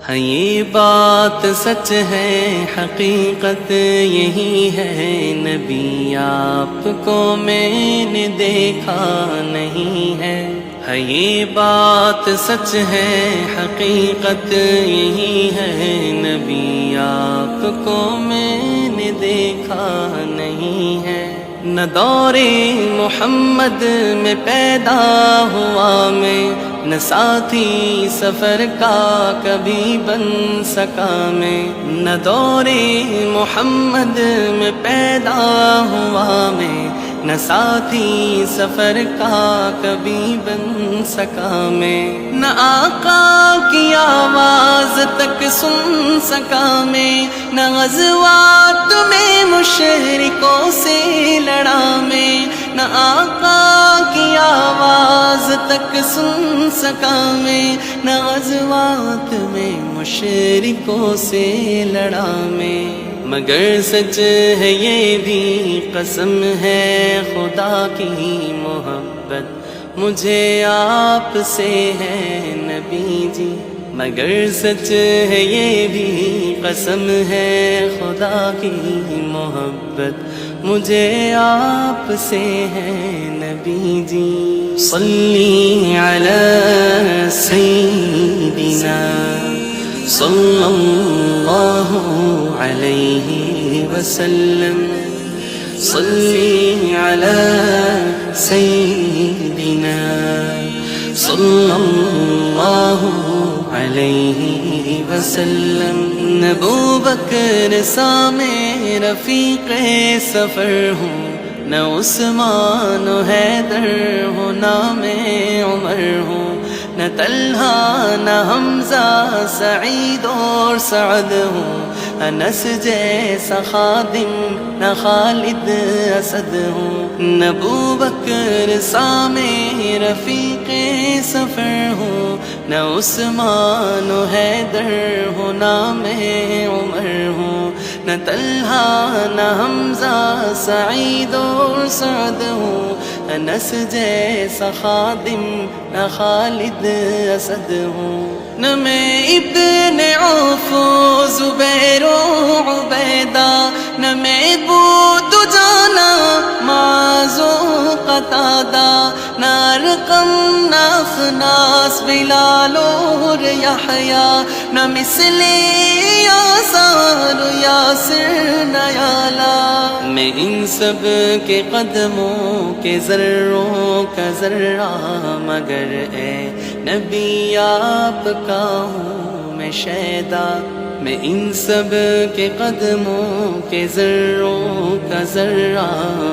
ہاں یہ بات سچ ہے، حقیقت یہی ہے، نبی آپ کو میں نے دیکھا نہیں ہے۔ ہاں یہ بات سچ ہے، حقیقت یہی ہے، نبی آپ کو میں نے دیکھا نہیں ہے۔ نہ دور محمد میں پیدا ہوا میں، نہ ساتھی سفر کا کبھی بن سکا میں۔ نہ دور محمد میں پیدا ہوا میں، نہ ساتھی سفر کا کبھی بن سکا میں۔ نہ آقا کی آواز تک سن سکا میں، نہ غزوات میں مشرکوں سے لڑا میں۔ نہ آقا کی آواز تک سن سکا میں، نہ غزوات میں مشرکوں سے لڑا میں۔ مگر سچ ہے یہ بھی، قسم ہے خدا کی محبت مجھے آپ سے ہے نبی جی۔ مگر سچ ہے یہ بھی، قسم ہے خدا کی محبت مجھے آپ سے ہے نبی جی۔ صلی علی سیدنا صلی اللہ علیہ وسلم، صلی علی سیدنا صلی اللہ علیہ وسلم۔ نہ ابوبکر سا میں رفیق سفر ہوں، نہ عثمان و حیدر ہوں، نہ میں عمر ہوں، نہ طلحہ نہ حمزہ سعید اور سعد ہوں، انس جیسا خادم نہ خالد اسد ہوں۔ نہ ابوبکر سا میں رفیق سفر ہوں، نہ عثمان و حیدر ہوں، نہ میں عمر ہوں، نہ طلحہ نہ حمزہ سعید اور سعد ہوں، انس جیسا خادم نہ خالد اسد ہوں۔ نہ میں ابن عوف و زبیر و عبیدہ، نہ میں بود جانا معاذ و قتادہ، نہ ارقم نہ اخناس بلال اور یحییٰ، نہ مثل یاسر و یاسر نہ یالا۔ میں ان سب کے قدموں کے ذروں کا ذرہ، مگر اے نبی آپ کا ہوں میں شیدا۔ میں ان سب کے قدموں کے ذروں کا ذرہ،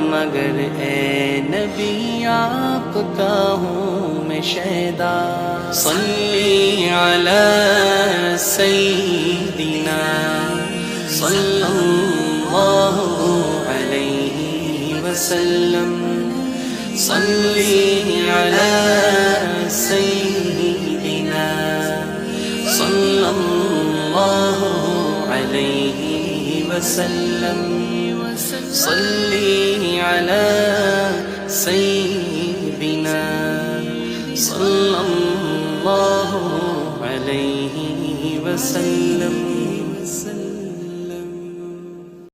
مگر اے نبی آپ کا ہوں میں شیدا۔ صلی علی سیدنا صلی اللہ علیہ وسلم، صلی علی سیدنا صلی اللہ علیہ وسلم، صلی علی سیدنا صلی اللہ علیہ وسلم۔